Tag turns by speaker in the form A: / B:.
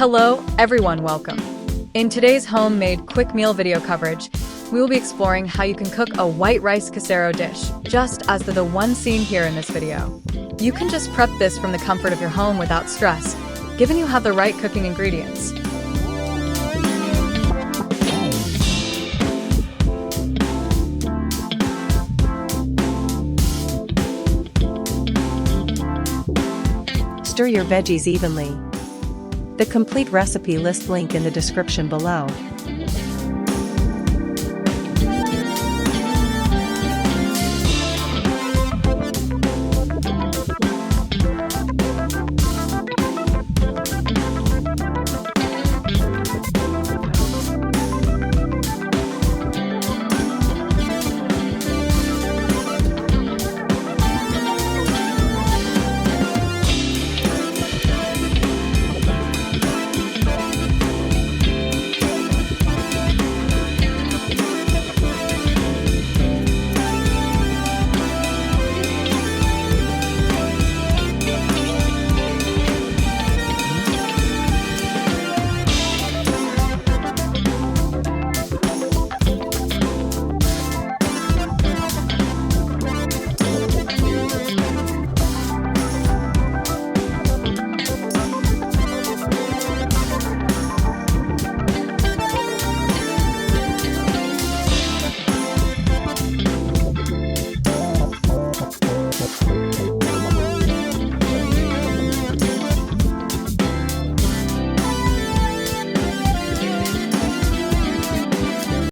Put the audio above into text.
A: Hello, everyone, welcome. In today's homemade quick meal video coverage, we will be exploring how you can cook a white rice casserole dish, just as the one seen here in this video. You can just prep this from the comfort of your home without stress, given you have the right cooking ingredients.
B: Stir your veggies evenly. The complete recipe list link in the description below.